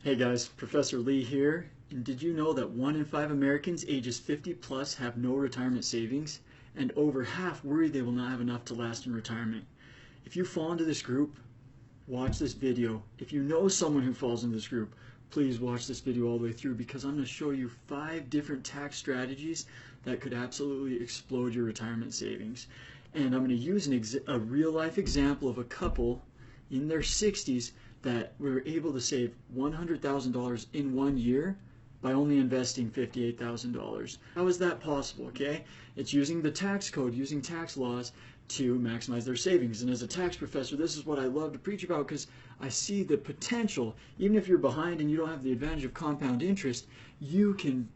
Hey guys, Professor Lee here. And did you know that 1 in 5 Americans ages 50 plus have no retirement savings? And over half worry they will not have enough to last in retirement. If you fall into this group, watch this video. If you know someone who falls into this group, please watch this video all the way through, because I'm going to show you 5 different tax strategies that could absolutely explode your retirement savings. And I'm going to use a real life example of a couple in their 60s that were able to save $100,000 in 1 year by only investing $58,000. How is that possible? Okay, it's using the tax code, using tax laws to maximize their savings. And as a tax professor, this is what I love to preach about, because I see the potential. Even if you're behind and you don't have the advantage of compound interest, you can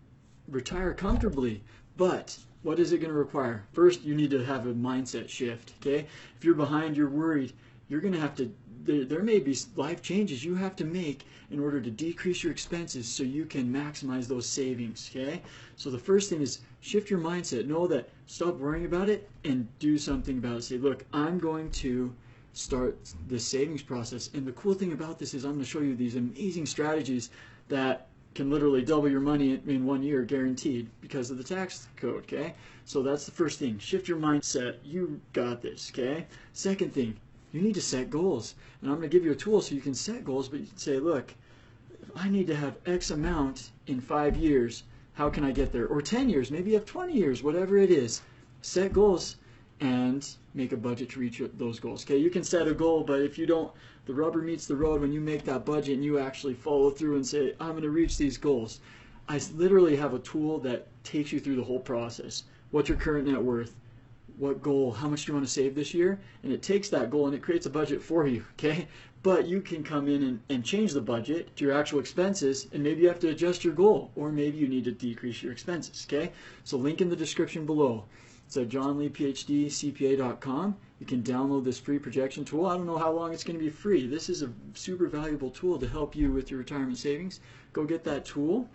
retire comfortably. But what is it going to require? First, you need to have a mindset shift. Okay, if you're behind, you're worried, you're going to have to, there may be life changes you have to make in order to decrease your expenses so you can maximize those savings. Okay, so the first thing is shift your mindset. Know that, stop worrying about it and do something about it. Say, look, I'm going to start the savings process. And the cool thing about this is I'm going to show you these amazing strategies that can literally double your money in 1 year, guaranteed, because of the tax code. Okay, so that's the first thing. Shift your mindset. You got this. Okay, second thing, you need to set goals. And I'm going to give you a tool so you can set goals, but you can say, look, if I need to have X amount in 5 years, how can I get there? Or 10 years, maybe you have 20 years, whatever it is. Set goals and make a budget to reach those goals. Okay, you can set a goal, but if you don't, the rubber meets the road when you make that budget and you actually follow through and say, I'm going to reach these goals. I literally have a tool that takes you through the whole process. What's your current net worth? What goal? How much do you want to save this year? And it takes that goal and it creates a budget for you. Okay, but you can come in and change the budget to your actual expenses, and maybe you have to adjust your goal, or maybe you need to decrease your expenses. Okay, so link in the description below. It's at johnleephdcpa.com. You can download this free projection tool. I don't know how long it's going to be free. This is a super valuable tool to help you with your retirement savings. Go get that tool.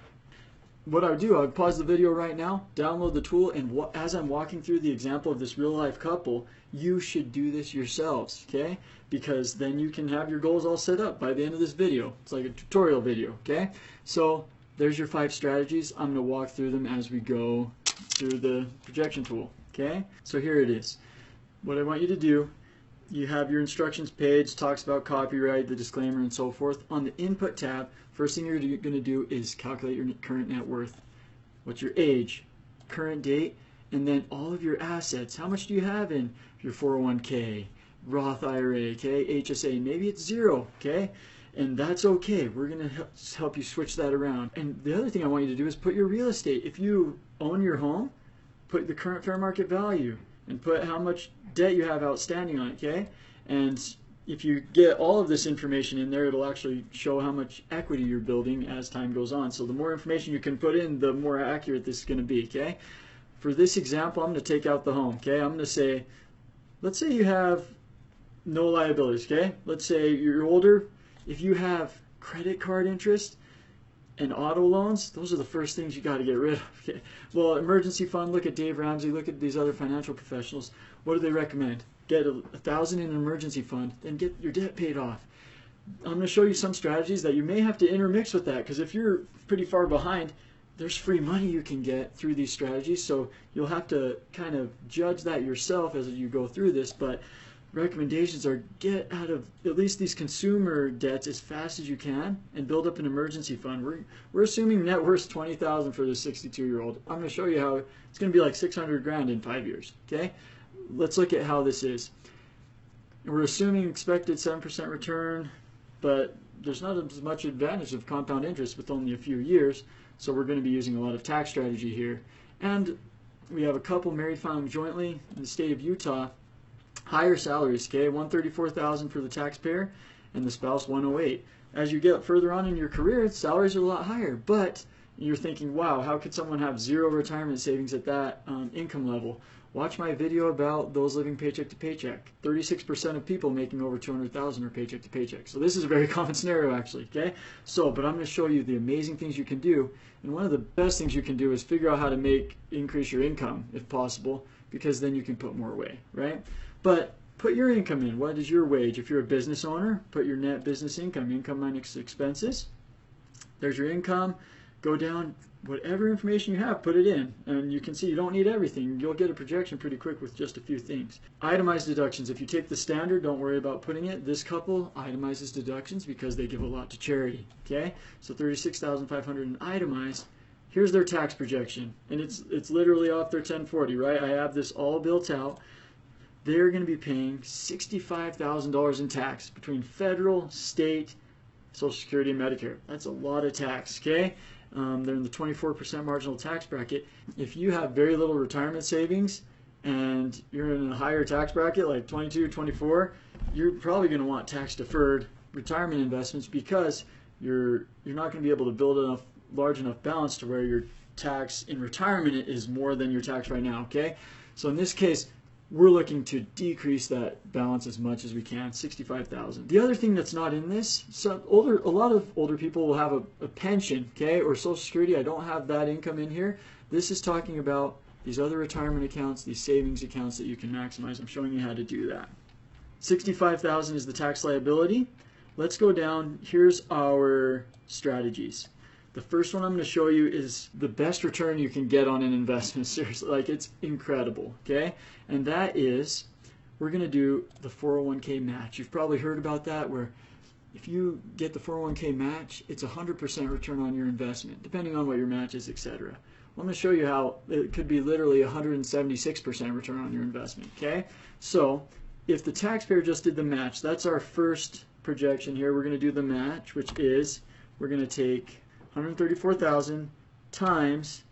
What I would do, I would pause the video right now, download the tool, and as I'm walking through the example of this real life couple, you should do this yourselves, okay? Because then you can have your goals all set up by the end of this video. It's like a tutorial video, okay? So there's your 5 strategies. I'm going to walk through them as we go through the projection tool, okay? So here it is. What I want you to do, you have your instructions page, talks about copyright, the disclaimer, and so forth. On the input tab, first thing you're going to do is calculate your current net worth. What's your age, current date, and then all of your assets. How much do you have in your 401k, Roth IRA, okay, HSA? Maybe it's 0, okay? And that's okay. We're going to help you switch that around. And the other thing I want you to do is put your real estate. If you own your home, put the current fair market value and put how much debt you have outstanding on it, okay? And if you get all of this information in there, it'll actually show how much equity you're building as time goes on. So the more information you can put in, the more accurate this is going to be, okay? For this example, I'm going to take out the home, okay? I'm going to say, let's say you have no liabilities, okay? Let's say you're older. If you have credit card interest and auto loans, those are the first things you got to get rid of. Okay? Well, emergency fund, look at Dave Ramsey, look at these other financial professionals. What do they recommend? Get $1,000 in an emergency fund, then get your debt paid off. I'm going to show you some strategies that you may have to intermix with that, because if you're pretty far behind, there's free money you can get through these strategies. So you'll have to kind of judge that yourself as you go through this. But recommendations are, get out of at least these consumer debts as fast as you can and build up an emergency fund. We're assuming net worth $20,000 for the 62-year-old. I'm going to show you how it's going to be like 600 grand in 5 years. Okay, let's look at how this is. We're assuming expected 7% return, but there's not as much advantage of compound interest with only a few years. So we're going to be using a lot of tax strategy here. And we have a couple married filing jointly in the state of Utah. Higher salaries, okay, $134,000 for the taxpayer and the spouse $108,000. As you get further on in your career, salaries are a lot higher, but you're thinking, wow, how could someone have 0 retirement savings at that income level? Watch my video about those living paycheck to paycheck. 36% of people making over $200,000 are paycheck to paycheck. So this is a very common scenario, actually, okay? So, but I'm going to show you the amazing things you can do, and one of the best things you can do is figure out how to increase your income, if possible, because then you can put more away, right? But put your income in. What is your wage? If you're a business owner, put your net business income minus expenses. There's your income. Go down, whatever information you have, put it in. And you can see you don't need everything. You'll get a projection pretty quick with just a few things. Itemized deductions. If you take the standard, don't worry about putting it. This couple itemizes deductions because they give a lot to charity. Okay? So $36,500 in itemized. Here's their tax projection. And it's literally off their 1040, right? I have this all built out. They're going to be paying $65,000 in tax between federal, state, Social Security, and Medicare. That's a lot of tax, okay? They're in the 24% marginal tax bracket. If you have very little retirement savings and you're in a higher tax bracket, like 22, 24, you're probably going to want tax-deferred retirement investments because you're not going to be able to build large enough balance to where your tax in retirement is more than your tax right now, okay? So in this case, we're looking to decrease that balance as much as we can, $65,000. The other thing that's not in this, a lot of older people will have a pension, okay, or Social Security. I don't have that income in here. This is talking about these other retirement accounts, these savings accounts that you can maximize. I'm showing you how to do that. $65,000 is the tax liability. Let's go down. Here's our strategies. The first one I'm going to show you is the best return you can get on an investment. Seriously, like it's incredible, okay? And that is, we're going to do the 401k match. You've probably heard about that, where if you get the 401k match, it's 100% return on your investment, depending on what your match is, etc. Well, I'm going to show you how it could be literally 176% return on your investment, okay? So if the taxpayer just did the match, that's our first projection here. We're going to do the match, which is, we're going to take 134,000 times,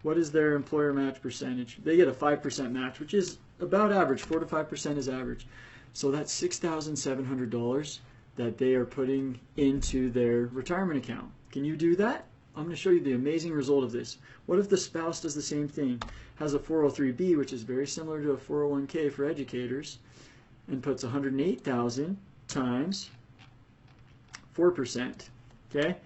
what is their employer match percentage? They get a 5% match, which is about average. 4 to 5% is average. So that's $6,700 that they are putting into their retirement account. Can you do that? I'm going to show you the amazing result of this. What if the spouse does the same thing, has a 403b, which is very similar to a 401k for educators, and puts 108,000 times 4%, okay?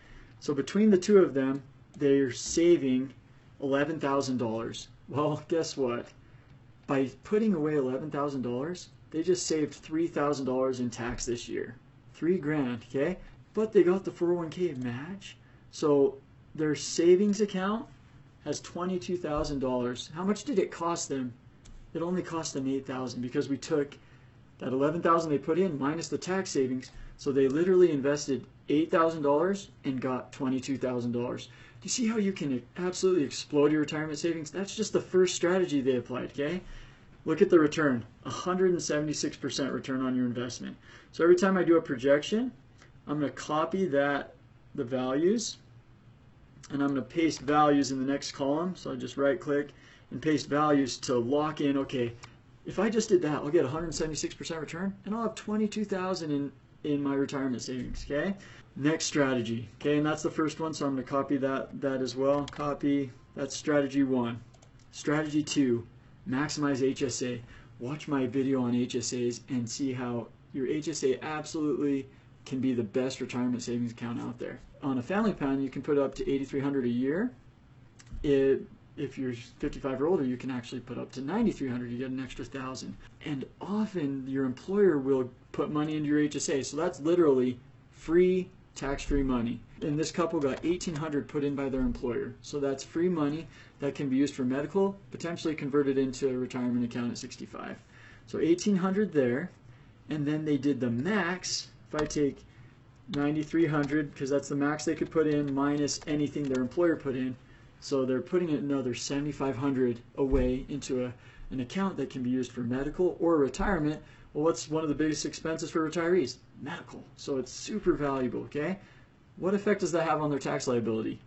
So between the two of them, they're saving $11,000. Well, guess what? By putting away $11,000, they just saved $3,000 in tax this year. $3,000, okay? But they got the 401k match, so their savings account has $22,000. How much did it cost them? It only cost them $8,000 because we took that $11,000 they put in minus the tax savings. So they literally invested $8,000 and got $22,000. Do you see how you can absolutely explode your retirement savings? That's just the first strategy they applied, okay? Look at the return, 176% return on your investment. So every time I do a projection, I'm going to copy the values, and I'm going to paste values in the next column. So I just right click and paste values to lock in, okay, if I just did that, I'll get 176% return, and I'll have $22,000 in my retirement savings, okay? Next strategy, okay, and that's the first one, so I'm going to copy that as well. Copy, that's strategy 1. Strategy 2, maximize HSA. Watch my video on HSAs and see how your HSA absolutely can be the best retirement savings account out there. On a family plan, you can put up to $8,300 a year. If you're 55 or older, you can actually put up to $9,300. You get an extra $1,000. And often your employer will put money into your HSA. So that's literally free, tax-free money. And this couple got $1,800 put in by their employer. So that's free money that can be used for medical, potentially converted into a retirement account at 65. So $1,800 there. And then they did the max. If I take $9,300, because that's the max they could put in minus anything their employer put in. So they're putting another $7,500 away into an account that can be used for medical or retirement. Well, what's one of the biggest expenses for retirees? Medical. So it's super valuable, okay? What effect does that have on their tax liability?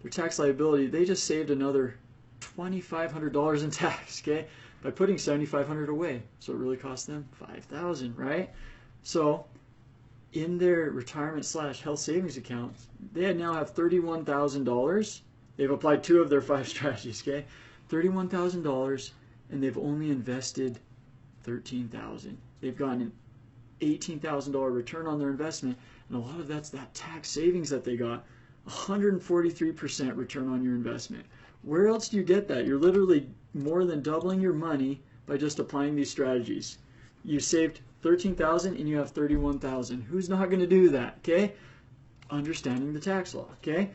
Their tax liability, they just saved another $2,500 in tax, okay? By putting $7,500 away. So it really cost them $5,000, right? So in their retirement / health savings accounts, they now have $31,000. They've applied 2 of their 5 strategies, okay? $31,000, and they've only invested $13,000. They've gotten an $18,000 return on their investment, and a lot of that's that tax savings that they got. 143% return on your investment. Where else do you get that? You're literally more than doubling your money by just applying these strategies. You saved $13,000 and you have $31,000. Who's not going to do that, okay? understanding the tax law. Okay,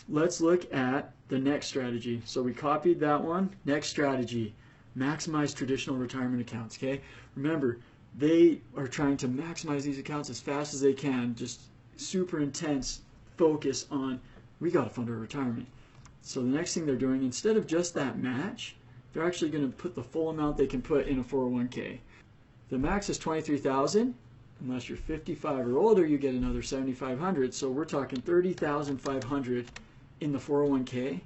let's look at the next strategy. So we copied that one. Next strategy, maximize traditional retirement accounts. Okay, remember, they are trying to maximize these accounts as fast as they can, just super intense focus on, we got to fund our retirement. So the next thing they're doing, instead of just that match, they're actually going to put the full amount they can put in a 401k. The max is $23,000. Unless you're 55 or older, you get another $7,500. So we're talking $30,500 in the 401k,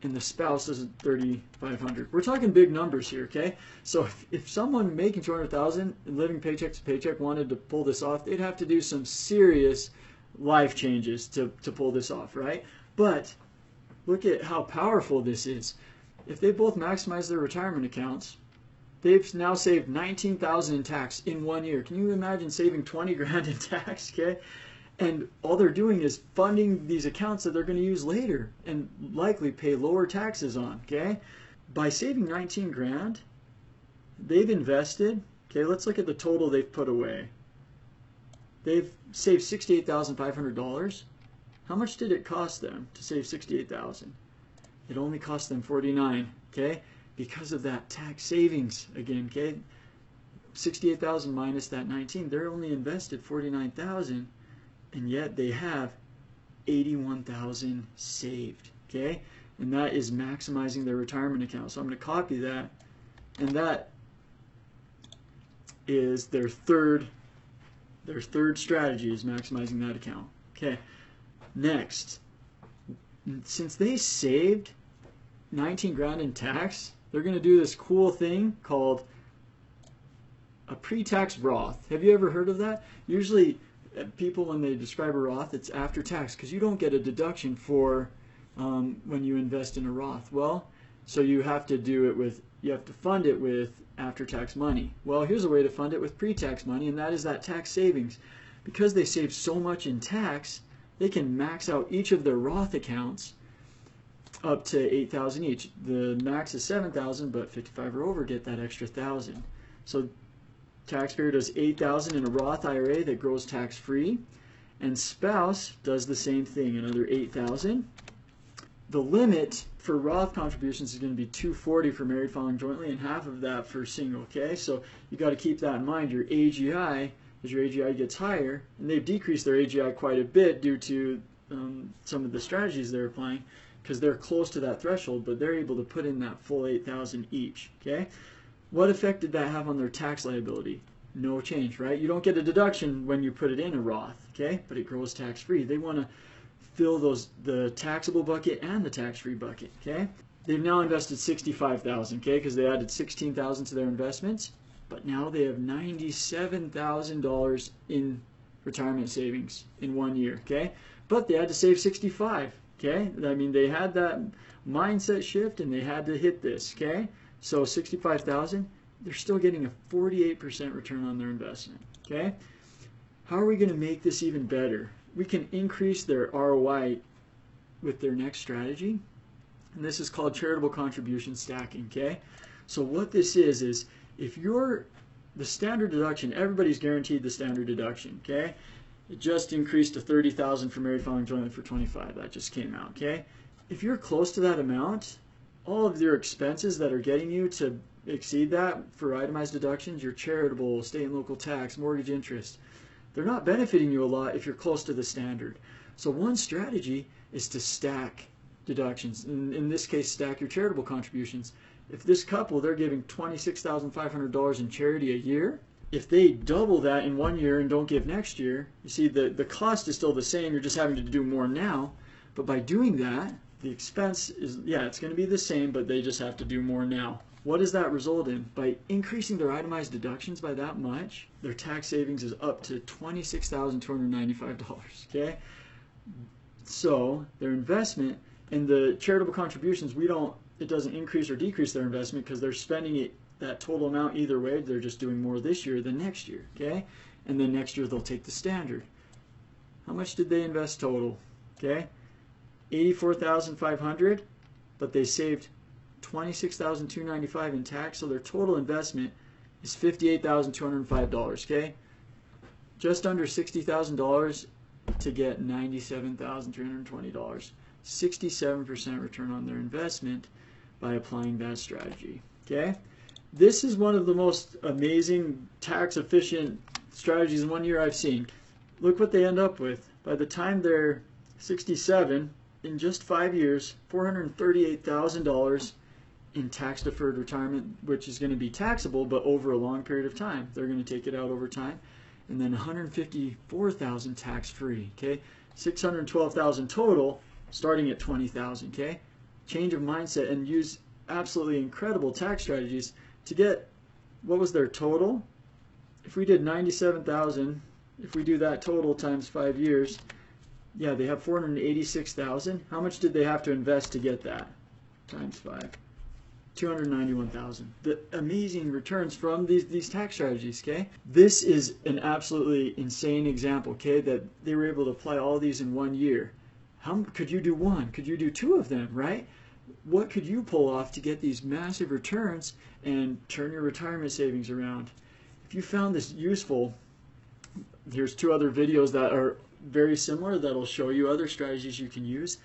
and the spouse is $3,500. We're talking big numbers here, okay? So if someone making $200,000 and living paycheck to paycheck wanted to pull this off, they'd have to do some serious life changes to pull this off, right? But look at how powerful this is. If they both maximize their retirement accounts, they've now saved $19,000 in tax in 1 year. Can you imagine saving 20 grand in tax, okay? And all they're doing is funding these accounts that they're going to use later and likely pay lower taxes on, okay? By saving 19 grand, they've invested, okay, let's look at the total they've put away. They've saved $68,500. How much did it cost them to save $68,000? It only cost them $49,000, okay? Because of that tax savings again, okay? $68,000 minus that 19, they're only invested $49,000, and yet they have $81,000 saved, okay? And that is maximizing their retirement account. So I'm going to copy that, and that is their third strategy, is maximizing that account. Okay. Next, since they saved 19 grand in tax, they're going to do this cool thing called a pre-tax Roth. Have you ever heard of that? Usually people, when they describe a Roth, it's after tax, because you don't get a deduction for when you invest in a Roth. Well, so you have to fund it with after-tax money. Well, here's a way to fund it with pre-tax money, and that is that tax savings. Because they save so much in tax, they can max out each of their Roth accounts up to $8,000 each. The max is $7,000, but 55 or over get that extra $1,000. So taxpayer does $8,000 in a Roth IRA that grows tax-free, and spouse does the same thing, another $8,000. The limit for Roth contributions is going to be $240 for married filing jointly, and half of that for single. Okay, so you got to keep that in mind. Your AGI, as your AGI gets higher, and they've decreased their AGI quite a bit due to some of the strategies they're applying, because they're close to that threshold, but they're able to put in that full $8,000 each. Okay, what effect did that have on their tax liability? No change, right? You don't get a deduction when you put it in a Roth, okay, but it grows tax-free. They want to fill the taxable bucket and the tax-free bucket, okay? They've now invested $65,000, okay, because they added $16,000 to their investments, but now they have $97,000 in retirement savings in 1 year, okay? But they had to save $65,000, okay? I mean, they had that mindset shift and they had to hit this, okay? So $65,000, they're still getting a 48% return on their investment, okay? How are we going to make this even better? We can increase their ROI with their next strategy, and this is called charitable contribution stacking, okay? So what this is if you're the standard deduction, everybody's guaranteed the standard deduction, okay? It just increased to $30,000 for married filing jointly for $25,000. That just came out, okay? If you're close to that amount, all of your expenses that are getting you to exceed that for itemized deductions, your charitable, state and local tax, mortgage interest, they're not benefiting you a lot if you're close to the standard. So one strategy is to stack deductions. In this case, stack your charitable contributions. If this couple, they're giving $26,500 in charity a year, if they double that in 1 year and don't give next year, you see the cost is still the same, you're just having to do more now. But by doing that, the expense is, yeah, it's going to be the same, but they just have to do more now. What does that result in? By increasing their itemized deductions by that much, their tax savings is up to $26,295, okay? So their investment in the charitable contributions, it doesn't increase or decrease their investment because they're spending it, that total amount either way. They're just doing more this year than next year, okay? And then next year they'll take the standard. How much did they invest total? Okay, $84,500, but they saved $26,295 in tax, so their total investment is $58,205, okay? Just under $60,000 to get $97,320. 67% return on their investment by applying that strategy. Okay? This is one of the most amazing tax efficient strategies in 1 year I've seen. Look what they end up with. By the time they're 67, in just 5 years, $438,000 in tax deferred retirement, which is going to be taxable, but over a long period of time. They're going to take it out over time. And then $154,000 tax free. Okay? $612,000 total, starting at $20,000. Okay? Change of mindset and use absolutely incredible tax strategies to get, what was their total? If we did 97,000, if we do that total times 5 years, yeah, they have 486,000. How much did they have to invest to get that? Times 5. 291,000. The amazing returns from these tax strategies, okay? This is an absolutely insane example, okay, that they were able to apply all these in 1 year. How could you do one? Could you do 2 of them, right? What could you pull off to get these massive returns and turn your retirement savings around? If you found this useful, here's 2 other videos that are very similar that'll show you other strategies you can use.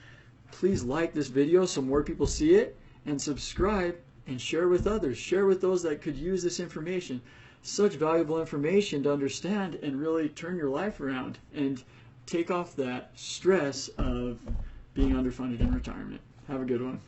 Please like this video so more people see it, and subscribe and share with others. Share with those that could use this information. Such valuable information to understand and really turn your life around and take off that stress of being underfunded in retirement. Have a good one.